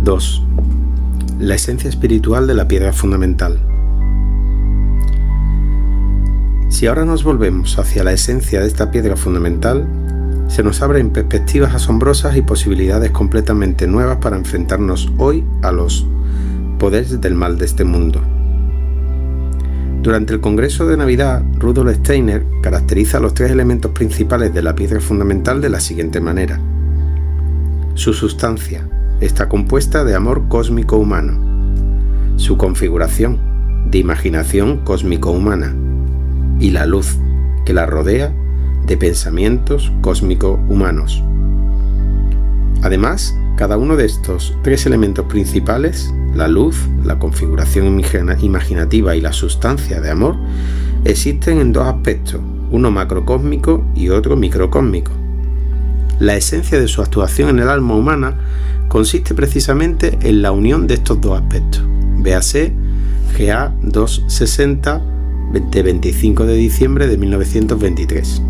2. La esencia espiritual de la piedra fundamental. Si ahora nos volvemos hacia la esencia de esta piedra fundamental, se nos abren perspectivas asombrosas y posibilidades completamente nuevas para enfrentarnos hoy a los poderes del mal de este mundo. Durante el Congreso de Navidad, Rudolf Steiner caracteriza los tres elementos principales de la piedra fundamental de la siguiente manera. Su sustancia está compuesta de amor cósmico humano. Su configuración, de imaginación cósmico-humana. Y la luz que la rodea, de pensamientos cósmico-humanos. Además, cada uno de estos tres elementos principales, la luz, la configuración imaginativa y la sustancia de amor, existen en dos aspectos, uno macrocósmico y otro microcósmico. La esencia de su actuación en el alma humana consiste precisamente en la unión de estos dos aspectos. Véase GA 260 de 25 de diciembre de 1923.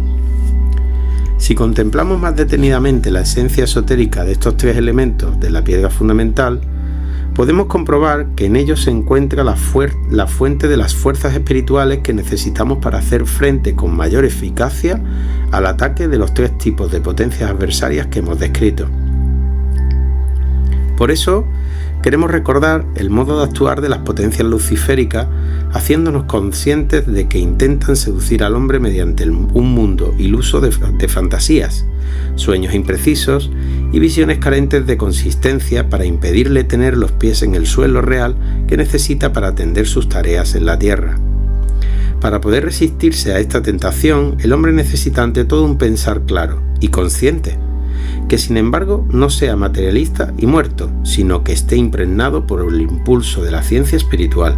Si contemplamos más detenidamente la esencia esotérica de estos tres elementos de la piedra fundamental, podemos comprobar que en ellos se encuentra la fuente de las fuerzas espirituales que necesitamos para hacer frente con mayor eficacia al ataque de los tres tipos de potencias adversarias que hemos descrito. Por eso, queremos recordar el modo de actuar de las potencias luciféricas, haciéndonos conscientes de que intentan seducir al hombre mediante un mundo iluso de fantasías, sueños imprecisos y visiones carentes de consistencia para impedirle tener los pies en el suelo real que necesita para atender sus tareas en la tierra. Para poder resistirse a esta tentación, el hombre necesita ante todo un pensar claro y consciente, que sin embargo no sea materialista y muerto, sino que esté impregnado por el impulso de la ciencia espiritual.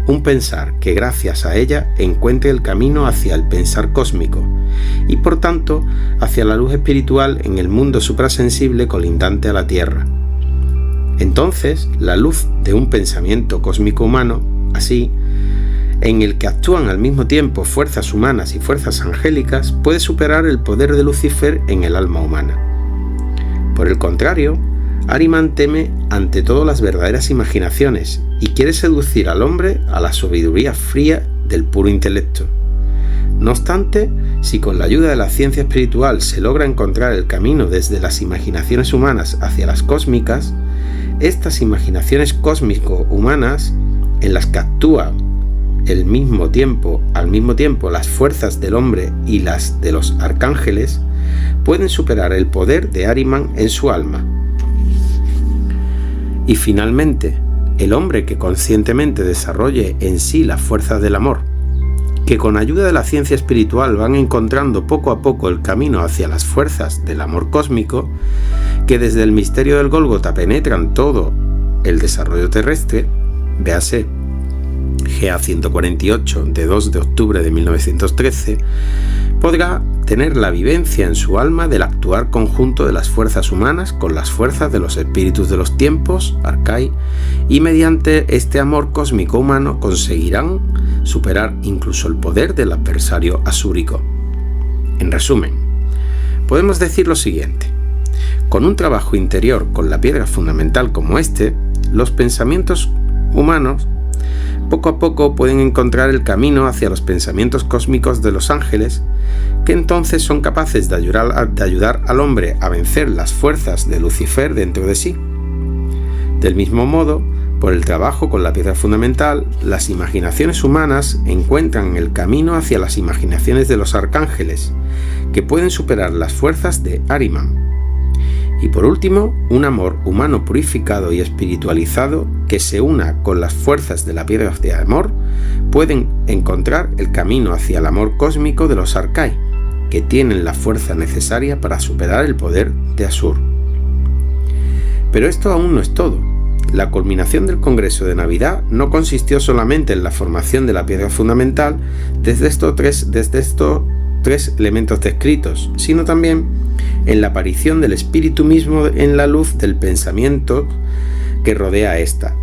Un pensar que gracias a ella encuentre el camino hacia el pensar cósmico y por tanto hacia la luz espiritual en el mundo suprasensible colindante a la Tierra. Entonces, la luz de un pensamiento cósmico humano, así, en el que actúan al mismo tiempo fuerzas humanas y fuerzas angélicas, puede superar el poder de Lucifer en el alma humana. Por el contrario, Ahriman teme ante todo las verdaderas imaginaciones y quiere seducir al hombre a la sabiduría fría del puro intelecto. No obstante, si con la ayuda de la ciencia espiritual se logra encontrar el camino desde las imaginaciones humanas hacia las cósmicas, estas imaginaciones cósmico-humanas, en las que actúan al mismo tiempo las fuerzas del hombre y las de los arcángeles, pueden superar el poder de Ahriman en su alma. Y finalmente, el hombre que conscientemente desarrolle en sí las fuerzas del amor, que con ayuda de la ciencia espiritual van encontrando poco a poco el camino hacia las fuerzas del amor cósmico, que desde el misterio del Gólgota penetran todo el desarrollo terrestre, véase GA 148 de 2 de octubre de 1913, podrá tener la vivencia en su alma del actuar conjunto de las fuerzas humanas con las fuerzas de los espíritus de los tiempos, Arcai, y mediante este amor cósmico humano conseguirán superar incluso el poder del adversario asúrico. En resumen, podemos decir lo siguiente: con un trabajo interior con la piedra fundamental como este, los pensamientos humanos poco a poco pueden encontrar el camino hacia los pensamientos cósmicos de los ángeles, que entonces son capaces de ayudar al hombre a vencer las fuerzas de Lucifer dentro de sí. Del mismo modo, por el trabajo con la piedra fundamental, las imaginaciones humanas encuentran el camino hacia las imaginaciones de los arcángeles, que pueden superar las fuerzas de Ahriman. Y por último, un amor humano purificado y espiritualizado que se una con las fuerzas de la piedra de amor pueden encontrar el camino hacia el amor cósmico de los Arcai, que tienen la fuerza necesaria para superar el poder de Asur. Pero esto aún no es todo. La culminación del Congreso de Navidad no consistió solamente en la formación de la piedra fundamental desde estos tres elementos descritos, sino también en la aparición del espíritu mismo en la luz del pensamiento que rodea a esta,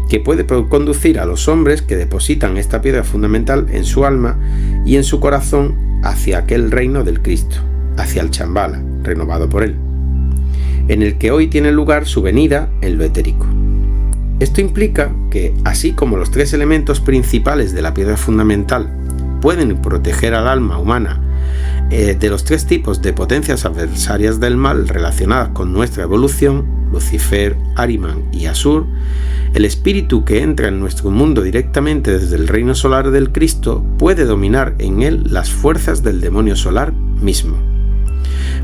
que puede conducir a los hombres que depositan esta piedra fundamental en su alma y en su corazón hacia aquel reino del Cristo, hacia el Chambala, renovado por él. en el que hoy tiene lugar su venida en lo etérico. Esto implica que, así como los tres elementos principales de la piedra fundamental pueden proteger al alma humana de los tres tipos de potencias adversarias del mal relacionadas con nuestra evolución, Lucifer, Ahriman y Asur, el espíritu que entra en nuestro mundo directamente desde el reino solar del Cristo puede dominar en él las fuerzas del demonio solar mismo.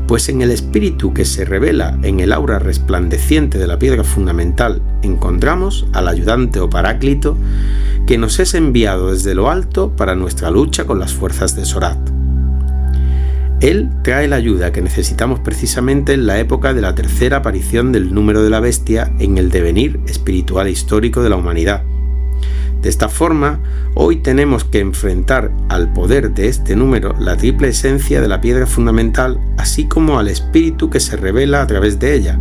Pues en el espíritu que se revela en el aura resplandeciente de la piedra fundamental encontramos al ayudante o paráclito que nos es enviado desde lo alto para nuestra lucha con las fuerzas de Sorat. Él trae la ayuda que necesitamos precisamente en la época de la tercera aparición del número de la bestia en el devenir espiritual histórico de la humanidad. De esta forma, hoy tenemos que enfrentar al poder de este número la triple esencia de la piedra fundamental, así como al espíritu que se revela a través de ella,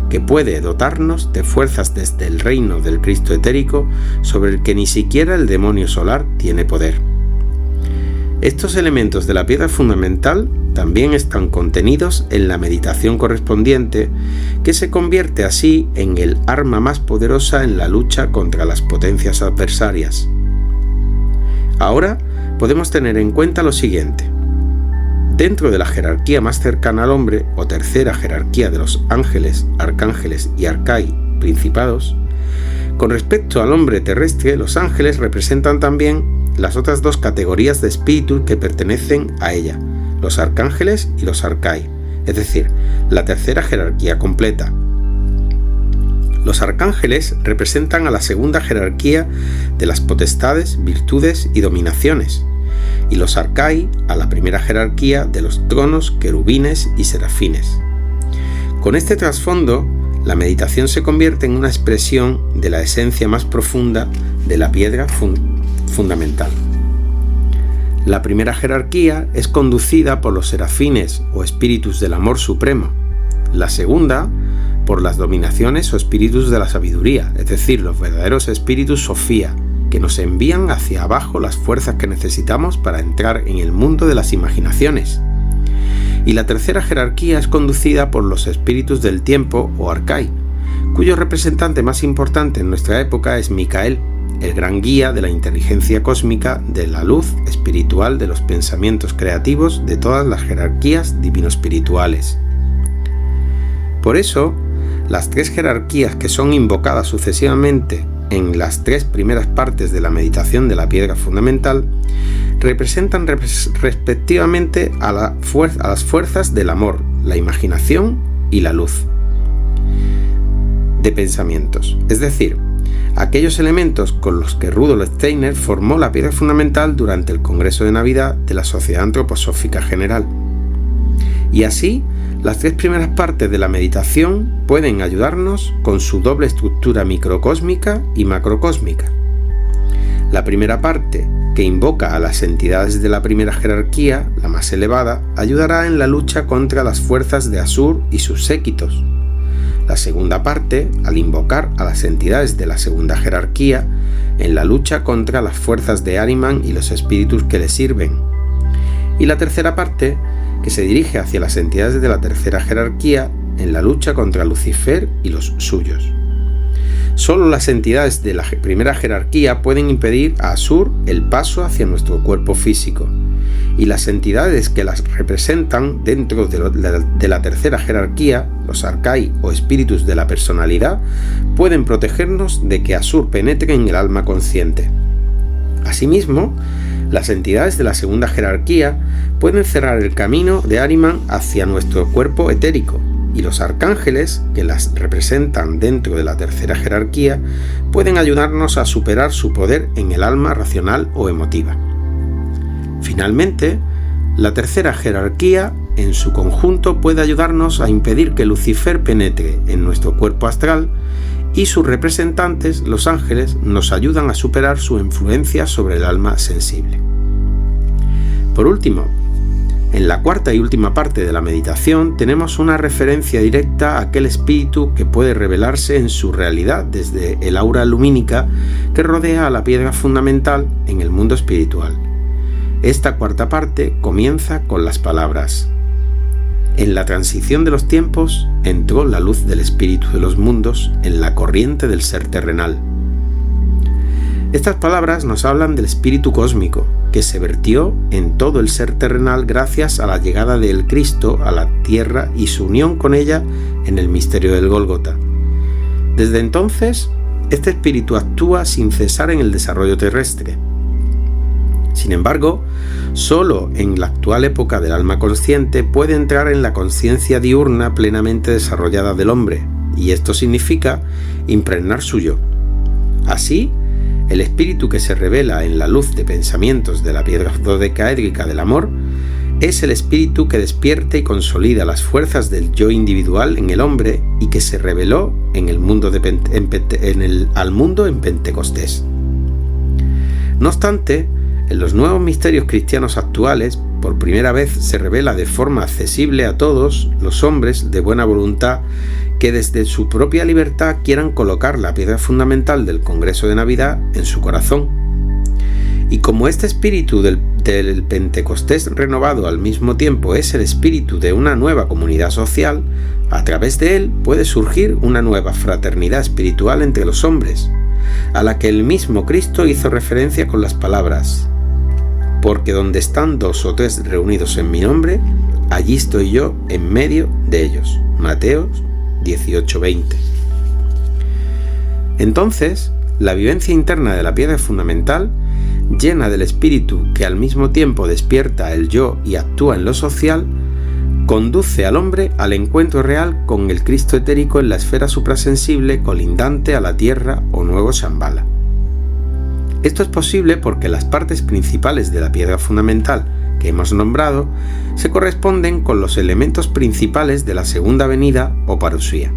que puede dotarnos de fuerzas desde el reino del Cristo etérico sobre el que ni siquiera el demonio solar tiene poder. Estos elementos de la piedra fundamental también están contenidos en la meditación correspondiente, que se convierte así en el arma más poderosa en la lucha contra las potencias adversarias. Ahora podemos tener en cuenta lo siguiente. Dentro de la jerarquía más cercana al hombre, o tercera jerarquía de los ángeles, arcángeles y arcai, principados, con respecto al hombre terrestre, los ángeles representan también las otras dos categorías de espíritus que pertenecen a ella, los arcángeles y los arcai, es decir, la tercera jerarquía completa. Los arcángeles representan a la segunda jerarquía de las potestades, virtudes y dominaciones, y los arcai a la primera jerarquía de los tronos, querubines y serafines. Con este trasfondo, la meditación se convierte en una expresión de la esencia más profunda de la piedra fundamental. La primera jerarquía es conducida por los serafines o espíritus del amor supremo, la segunda por las dominaciones o espíritus de la sabiduría, es decir, los verdaderos espíritus Sofía, que nos envían hacia abajo las fuerzas que necesitamos para entrar en el mundo de las imaginaciones. Y la tercera jerarquía es conducida por los espíritus del tiempo o arcai, cuyo representante más importante en nuestra época es Micael, el gran guía de la inteligencia cósmica, de la luz espiritual de los pensamientos creativos de todas las jerarquías divino-espirituales. Por eso, las tres jerarquías que son invocadas sucesivamente en las tres primeras partes de la meditación de la piedra fundamental representan respectivamente a las fuerzas del amor, la imaginación y la luz de pensamientos, es decir, aquellos elementos con los que Rudolf Steiner formó la piedra fundamental durante el Congreso de Navidad de la Sociedad Antroposófica General. Y así, las tres primeras partes de la meditación pueden ayudarnos con su doble estructura microcósmica y macrocósmica. La primera parte, que invoca a las entidades de la primera jerarquía, la más elevada, ayudará en la lucha contra las fuerzas de Asur y sus séquitos. La segunda parte, al invocar a las entidades de la segunda jerarquía, en la lucha contra las fuerzas de Ahriman y los espíritus que le sirven. Y la tercera parte, que se dirige hacia las entidades de la tercera jerarquía, en la lucha contra Lucifer y los suyos. Solo las entidades de la primera jerarquía pueden impedir a Asur el paso hacia nuestro cuerpo físico, y las entidades que las representan dentro de la tercera jerarquía, los arcai o espíritus de la personalidad, pueden protegernos de que Asur penetre en el alma consciente. Asimismo, las entidades de la segunda jerarquía pueden cerrar el camino de Ahriman hacia nuestro cuerpo etérico, y los arcángeles, que las representan dentro de la tercera jerarquía, pueden ayudarnos a superar su poder en el alma racional o emotiva. Finalmente, la tercera jerarquía en su conjunto puede ayudarnos a impedir que Lucifer penetre en nuestro cuerpo astral, y sus representantes, los ángeles, nos ayudan a superar su influencia sobre el alma sensible. Por último, en la cuarta y última parte de la meditación tenemos una referencia directa a aquel espíritu que puede revelarse en su realidad desde el aura lumínica que rodea a la piedra fundamental en el mundo espiritual. Esta cuarta parte comienza con las palabras: en la transición de los tiempos entró la luz del espíritu de los mundos en la corriente del ser terrenal. Estas palabras nos hablan del espíritu cósmico, que se vertió en todo el ser terrenal gracias a la llegada del Cristo a la tierra y su unión con ella en el misterio del Gólgota. Desde entonces, este espíritu actúa sin cesar en el desarrollo terrestre. Sin embargo, solo en la actual época del alma consciente puede entrar en la conciencia diurna plenamente desarrollada del hombre, y esto significa impregnar su yo. Así, el espíritu que se revela en la luz de pensamientos de la piedra dodecaédrica del amor es el espíritu que despierta y consolida las fuerzas del yo individual en el hombre y que se reveló en el mundo al mundo en Pentecostés. No obstante, en los nuevos misterios cristianos actuales, por primera vez se revela de forma accesible a todos los hombres de buena voluntad que desde su propia libertad quieran colocar la piedra fundamental del Congreso de Navidad en su corazón. Y como este espíritu del Pentecostés renovado al mismo tiempo es el espíritu de una nueva comunidad social, a través de él puede surgir una nueva fraternidad espiritual entre los hombres, a la que el mismo Cristo hizo referencia con las palabras: porque donde están 2 o 3 reunidos en mi nombre, allí estoy yo en medio de ellos. Mateo 18:20. Entonces, la vivencia interna de la piedra fundamental, llena del espíritu que al mismo tiempo despierta el yo y actúa en lo social, conduce al hombre al encuentro real con el Cristo etérico en la esfera suprasensible colindante a la tierra o nuevo Shambhala. Esto es posible porque las partes principales de la piedra fundamental que hemos nombrado se corresponden con los elementos principales de la segunda venida o parusía.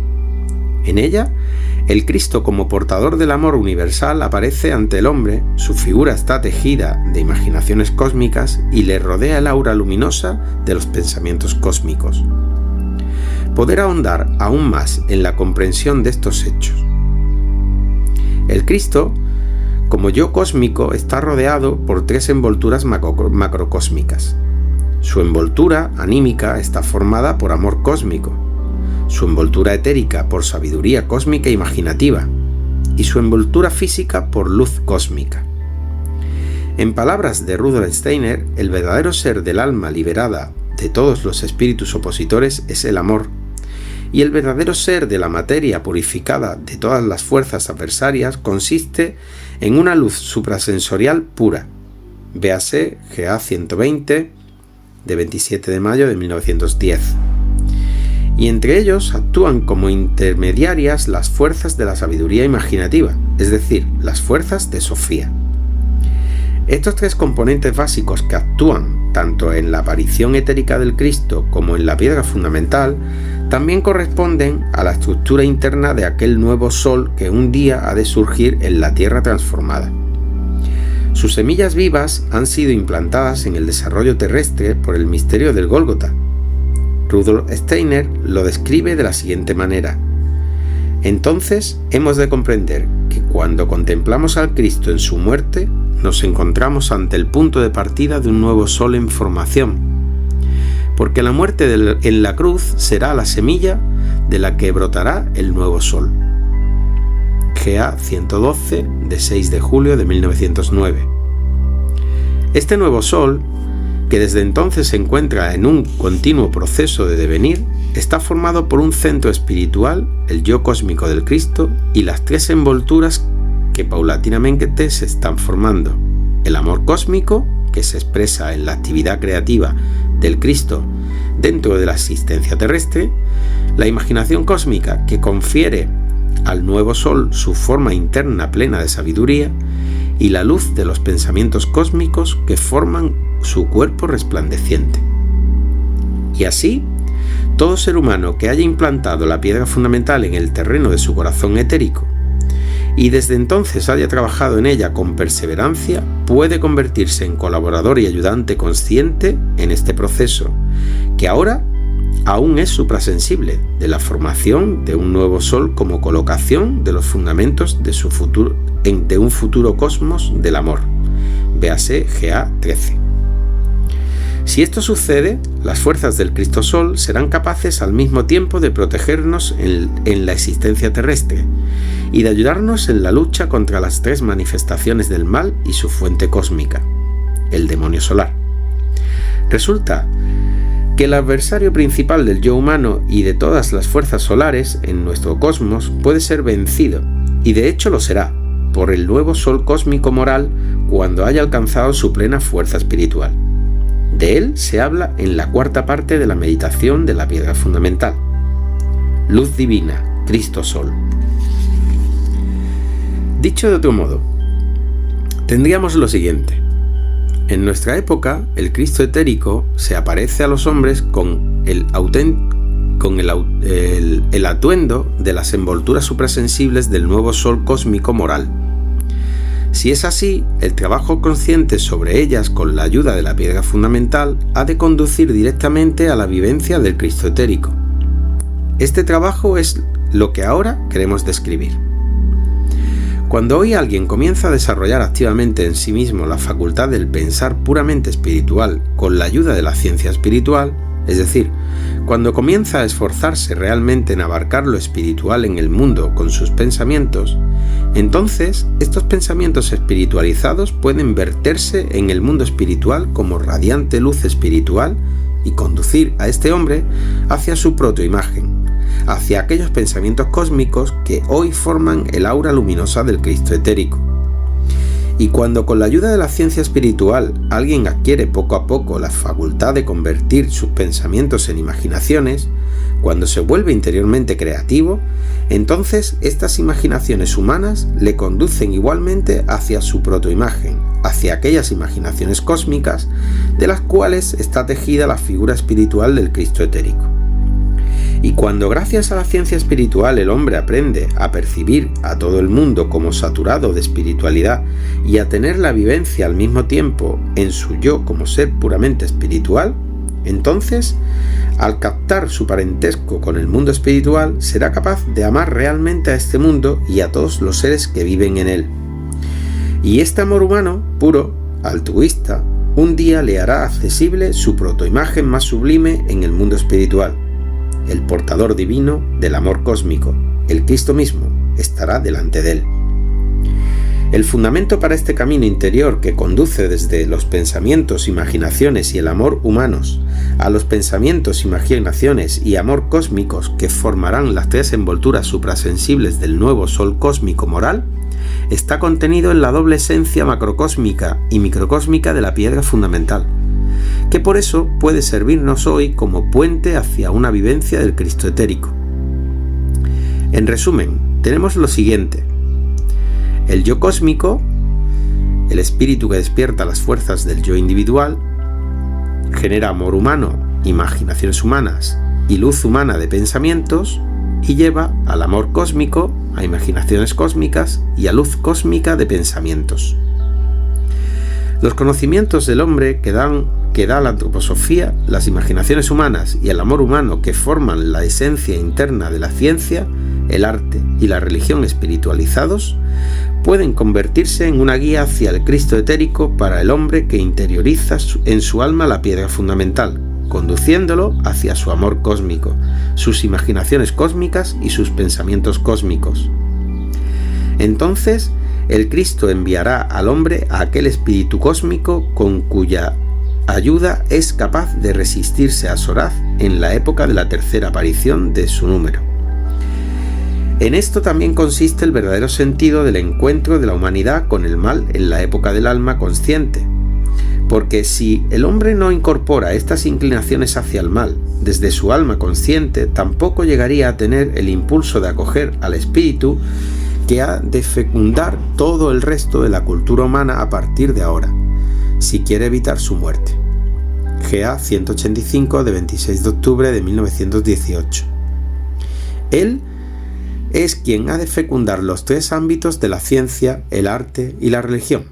En ella, el Cristo como portador del amor universal aparece ante el hombre, su figura está tejida de imaginaciones cósmicas y le rodea el aura luminosa de los pensamientos cósmicos. Poder ahondar aún más en la comprensión de estos hechos. El Cristo, como yo cósmico, está rodeado por 3 envolturas macrocósmicas. Su envoltura anímica está formada por amor cósmico, su envoltura etérica por sabiduría cósmica e imaginativa, y su envoltura física por luz cósmica. En palabras de Rudolf Steiner, el verdadero ser del alma liberada de todos los espíritus opositores es el amor, y el verdadero ser de la materia purificada de todas las fuerzas adversarias consiste en una luz suprasensorial pura. Véase GA 120 de 27 de mayo de 1910. Y entre ellos actúan como intermediarias las fuerzas de la sabiduría imaginativa, es decir, las fuerzas de Sofía. Estos 3 componentes básicos que actúan tanto en la aparición etérica del Cristo como en la piedra fundamental también corresponden a la estructura interna de aquel nuevo sol que un día ha de surgir en la tierra transformada. Sus semillas vivas han sido implantadas en el desarrollo terrestre por el misterio del Gólgota. Rudolf Steiner lo describe de la siguiente manera: entonces hemos de comprender que cuando contemplamos al Cristo en su muerte, nos encontramos ante el punto de partida de un nuevo sol en formación, porque la muerte en la cruz será la semilla de la que brotará el nuevo sol. GA 112 de 6 de julio de 1909. Este nuevo sol, que desde entonces se encuentra en un continuo proceso de devenir, está formado por un centro espiritual, el yo cósmico del Cristo, y las 3 envolturas que paulatinamente se están formando: el amor cósmico, que se expresa en la actividad creativa del Cristo dentro de la existencia terrestre, la imaginación cósmica, que confiere al nuevo sol su forma interna plena de sabiduría, y la luz de los pensamientos cósmicos que forman su cuerpo resplandeciente. Y así, todo ser humano que haya implantado la piedra fundamental en el terreno de su corazón etérico y desde entonces haya trabajado en ella con perseverancia, puede convertirse en colaborador y ayudante consciente en este proceso, que ahora aún es suprasensible, de la formación de un nuevo sol como colocación de los fundamentos de un futuro cosmos del amor. Véase GA 13. Si esto sucede, las fuerzas del Cristosol serán capaces al mismo tiempo de protegernos en la existencia terrestre y de ayudarnos en la lucha contra las 3 manifestaciones del mal y su fuente cósmica, el demonio solar. Resulta que el adversario principal del yo humano y de todas las fuerzas solares en nuestro cosmos puede ser vencido, y de hecho lo será, por el nuevo sol cósmico moral cuando haya alcanzado su plena fuerza espiritual. De él se habla en la 4ª parte de la meditación de la piedra fundamental. Luz divina, Cristo Sol. Dicho de otro modo, tendríamos lo siguiente. En nuestra época, el Cristo etérico se aparece a los hombres con el atuendo de las envolturas suprasensibles del nuevo sol cósmico moral. Si es así, el trabajo consciente sobre ellas con la ayuda de la piedra fundamental ha de conducir directamente a la vivencia del Cristo etérico. Este trabajo es lo que ahora queremos describir. Cuando hoy alguien comienza a desarrollar activamente en sí mismo la facultad del pensar puramente espiritual con la ayuda de la ciencia espiritual, es decir, cuando comienza a esforzarse realmente en abarcar lo espiritual en el mundo con sus pensamientos, entonces estos pensamientos espiritualizados pueden verterse en el mundo espiritual como radiante luz espiritual y conducir a este hombre hacia su protoimagen, hacia aquellos pensamientos cósmicos que hoy forman el aura luminosa del Cristo etérico. Y cuando con la ayuda de la ciencia espiritual alguien adquiere poco a poco la facultad de convertir sus pensamientos en imaginaciones, cuando se vuelve interiormente creativo, entonces estas imaginaciones humanas le conducen igualmente hacia su protoimagen, hacia aquellas imaginaciones cósmicas de las cuales está tejida la figura espiritual del Cristo etérico. Y cuando gracias a la ciencia espiritual el hombre aprende a percibir a todo el mundo como saturado de espiritualidad y a tener la vivencia al mismo tiempo en su yo como ser puramente espiritual, entonces, al captar su parentesco con el mundo espiritual, será capaz de amar realmente a este mundo y a todos los seres que viven en él. Y este amor humano, puro, altruista, un día le hará accesible su protoimagen más sublime en el mundo espiritual. El portador divino del amor cósmico, el Cristo mismo, estará delante de él. El fundamento para este camino interior que conduce desde los pensamientos, imaginaciones y el amor humanos a los pensamientos, imaginaciones y amor cósmicos que formarán las 3 envolturas suprasensibles del nuevo sol cósmico moral, está contenido en la doble esencia macrocósmica y microcósmica de la piedra fundamental, que por eso puede servirnos hoy como puente hacia una vivencia del Cristo etérico. En resumen, tenemos lo siguiente. El yo cósmico, el espíritu que despierta las fuerzas del yo individual, genera amor humano, imaginaciones humanas y luz humana de pensamientos y lleva al amor cósmico, a imaginaciones cósmicas y a luz cósmica de pensamientos. Los conocimientos del hombre que da la antroposofía, las imaginaciones humanas y el amor humano que forman la esencia interna de la ciencia, el arte y la religión espiritualizados, pueden convertirse en una guía hacia el Cristo etérico para el hombre que interioriza en su alma la piedra fundamental, conduciéndolo hacia su amor cósmico, sus imaginaciones cósmicas y sus pensamientos cósmicos. Entonces, el Cristo enviará al hombre a aquel espíritu cósmico con cuya ayuda es capaz de resistirse a Soraz en la época de la 3ª aparición de su número. En esto también consiste el verdadero sentido del encuentro de la humanidad con el mal en la época del alma consciente, porque si el hombre no incorpora estas inclinaciones hacia el mal desde su alma consciente, tampoco llegaría a tener el impulso de acoger al espíritu que ha de fecundar todo el resto de la cultura humana a partir de ahora, si quiere evitar su muerte. GA 185 de 26 de octubre de 1918. Él es quien ha de fecundar los 3 ámbitos de la ciencia, el arte y la religión.